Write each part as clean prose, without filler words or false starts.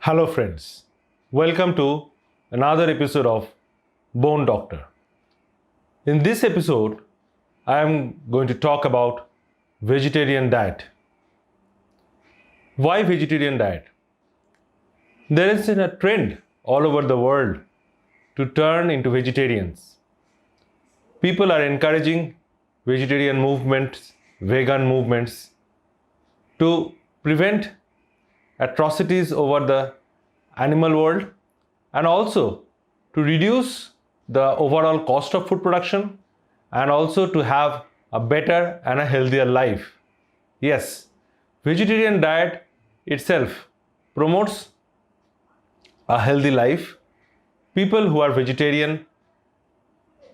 Hello friends, welcome to another episode of Bone Doctor. In this episode, I am going to talk about vegetarian diet. Why vegetarian diet? There is a trend all over the world to turn into vegetarians. People are encouraging vegetarian movements, vegan movements to prevent atrocities over the animal world and also to reduce the overall cost of food production and also to have a better and a healthier life. Yes, vegetarian diet itself promotes a healthy life. People who are vegetarian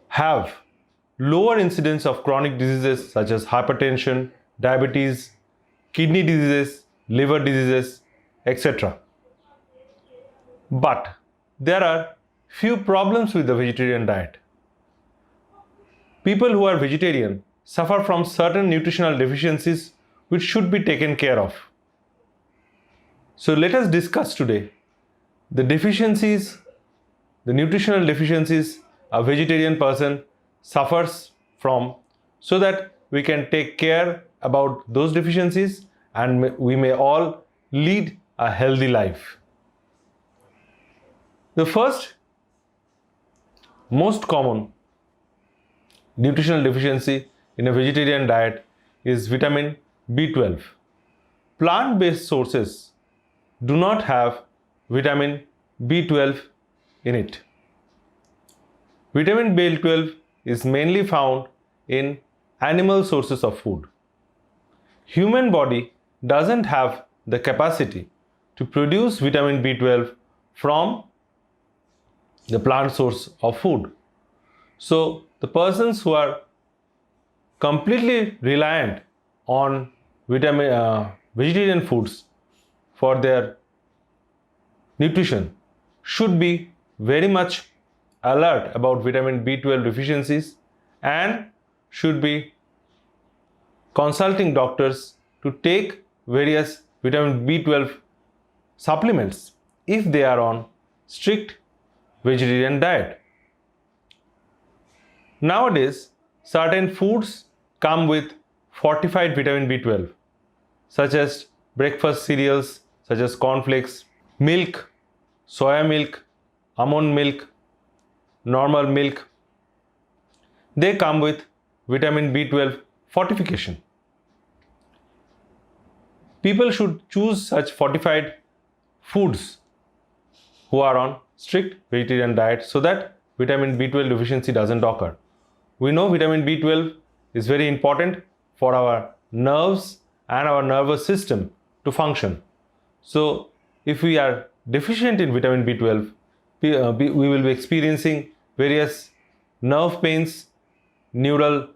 have lower incidence of chronic diseases such as hypertension, diabetes, kidney diseases, liver diseases, etc. But there are few problems with the vegetarian diet. People who are vegetarian suffer from certain nutritional deficiencies which should be taken care of. So let us discuss today the deficiencies, the nutritional deficiencies a vegetarian person suffers from, so that we can take care about those deficiencies and we may all lead a healthy life. The first most common nutritional deficiency in a vegetarian diet is vitamin B12. Plant-based sources do not have vitamin B12 in it. Vitamin B12 is mainly found in animal sources of food. Human body doesn't have the capacity to produce vitamin B12 from the plant source of food. So the persons who are completely reliant on vegetarian foods for their nutrition should be very much alert about vitamin B12 deficiencies and should be consulting doctors to take various vitamin B12 supplements if they are on strict vegetarian diet. Nowadays, certain foods come with fortified vitamin B12 such as breakfast cereals such as cornflakes, milk, soya milk, almond milk, normal milk. They come with vitamin B12 fortification. People should choose such fortified foods who are on strict vegetarian diet so that vitamin B12 deficiency doesn't occur. We know vitamin B12 is very important for our nerves and our nervous system to function. So if we are deficient in vitamin B12, we will be experiencing various nerve pains, neural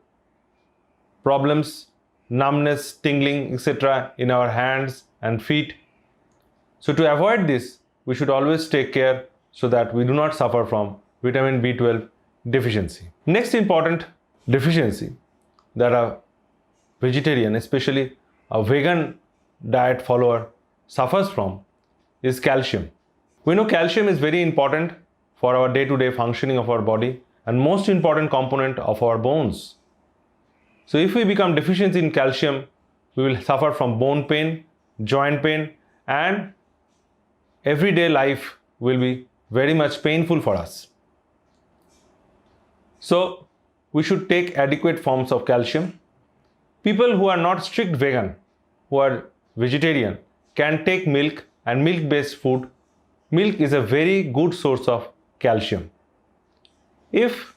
problems, numbness, tingling, etc. in our hands and feet. So to avoid this, we should always take care so that we do not suffer from vitamin B12 deficiency. Next important deficiency that a vegetarian, especially a vegan diet follower, suffers from is calcium. We know calcium is very important for our day-to-day functioning of our body and most important component of our bones. So if we become deficient in calcium, we will suffer from bone pain, joint pain, and everyday life will be very much painful for us. So we should take adequate forms of calcium. People who are not strict vegan, who are vegetarian, can take milk and milk-based food. Milk is a very good source of calcium. If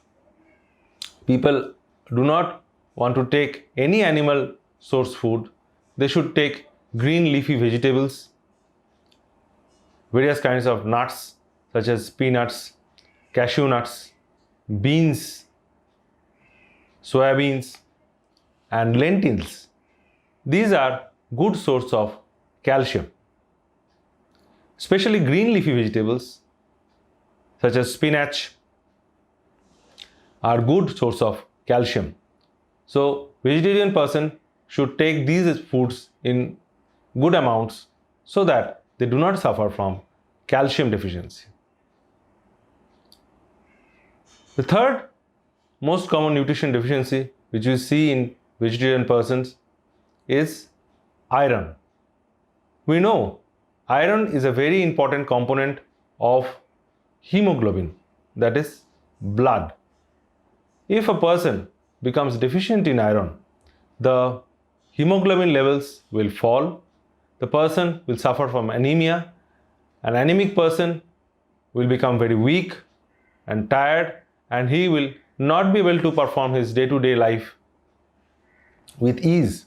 people do not want to take any animal source food, they should take green leafy vegetables, various kinds of nuts such as peanuts, cashew nuts, beans, soya beans, and lentils. These are good source of calcium. Especially green leafy vegetables such as spinach are good source of calcium. So vegetarian person should take these foods in good amounts so that they do not suffer from calcium deficiency. The third most common nutrition deficiency which you see in vegetarian persons is iron. We know iron is a very important component of hemoglobin, that is blood. If a person becomes deficient in iron, the hemoglobin levels will fall, the person will suffer from anemia. An anemic person will become very weak and tired, and he will not be able to perform his day-to-day life with ease.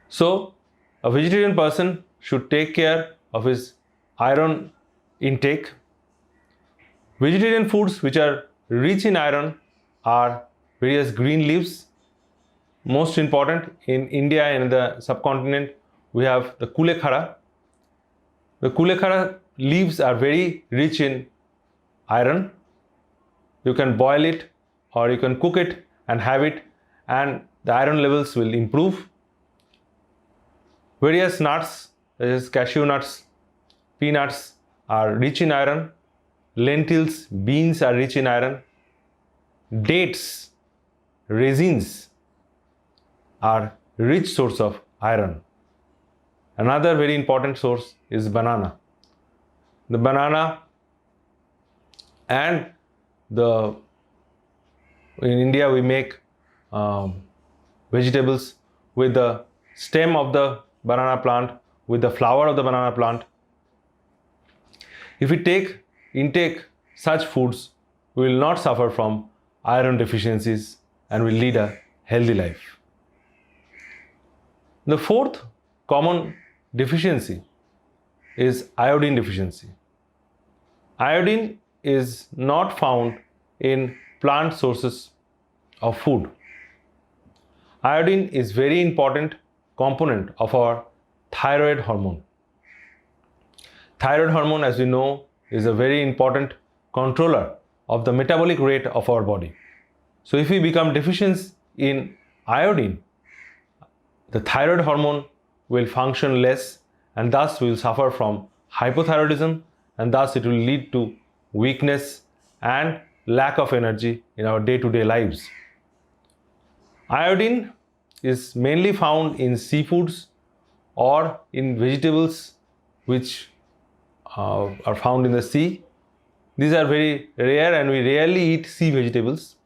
So, a vegetarian person should take care of his iron intake. Vegetarian foods which are rich in iron are various green leaves. Most important, in India and in the subcontinent, we have the kulekhara. The kulekhara leaves are very rich in iron. You can boil it or you can cook it and have it, and the iron levels will improve. Various nuts, such as cashew nuts, peanuts, are rich in iron. Lentils, beans are rich in iron. Dates, raisins are rich source of iron. Another very important source is banana. The banana and in India we make vegetables with the stem of the banana plant, with the flower of the banana plant. If we intake such foods, we will not suffer from iron deficiencies and will lead a healthy life. The fourth common deficiency is iodine deficiency. Iodine is not found in plant sources of food. Iodine is very important component of our thyroid hormone. Thyroid hormone, as we know, is a very important controller of the metabolic rate of our body. So if we become deficient in iodine, the thyroid hormone will function less, and thus we will suffer from hypothyroidism, and thus it will lead to weakness and lack of energy in our day-to-day lives. Iodine is mainly found in seafoods or in vegetables which are found in the sea. These are very rare and we rarely eat sea vegetables.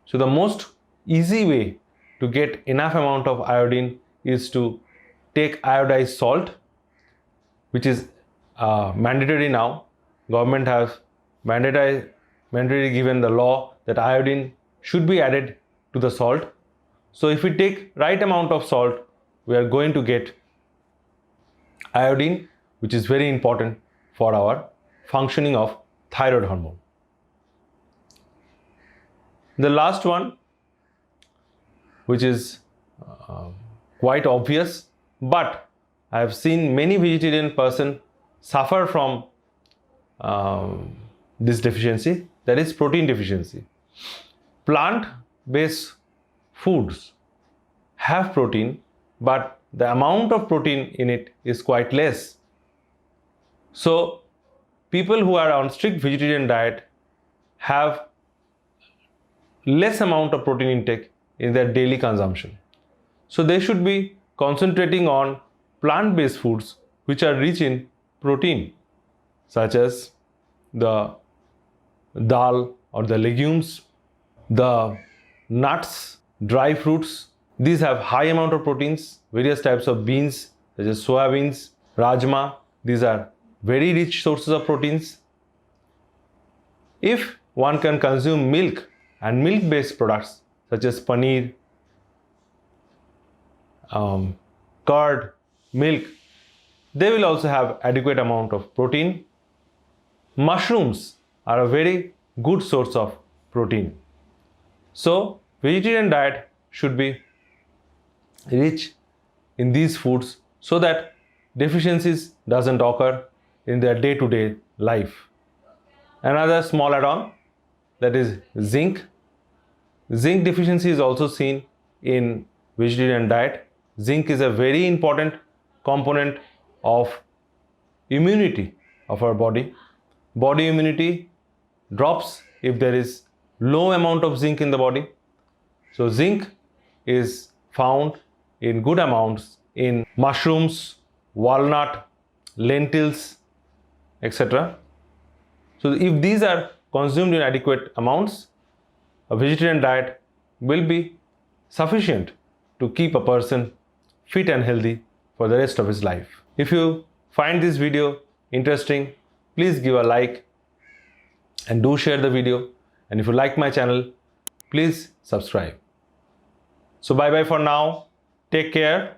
So the most easy way to get enough amount of iodine is to take iodized salt, which is mandatory now. Government has mandatory given the law that iodine should be added to the salt. So if we take right amount of salt, we are going to get iodine, which is very important for our functioning of thyroid hormone. The last one, which is quite obvious, but I have seen many vegetarian person suffer from this deficiency, that is protein deficiency. Plant-based foods have protein, but the amount of protein in it is quite less. So people who are on strict vegetarian diet have less amount of protein intake in their daily consumption. So they should be concentrating on plant-based foods which are rich in protein, such as the dal or the legumes, the nuts, dry fruits. These have high amount of proteins. Various types of beans such as soya beans, rajma, these are very rich sources of proteins. If one can consume milk and milk-based products such as paneer, curd, milk, they will also have adequate amount of protein. Mushrooms are a very good source of protein. So vegetarian diet should be rich in these foods so that deficiencies doesn't occur in their day-to-day life. Another small add-on, that is zinc. Zinc deficiency is also seen in vegetarian diet. Zinc is a very important component of immunity of our body. Body immunity drops if there is low amount of zinc in the body. So zinc is found in good amounts in mushrooms, walnut, lentils, etc. So if these are consumed in adequate amounts, a vegetarian diet will be sufficient to keep a person fit and healthy for the rest of his life. If you find this video interesting, please give a like and do share the video. And if you like my channel, please subscribe. So bye bye for now. Take care.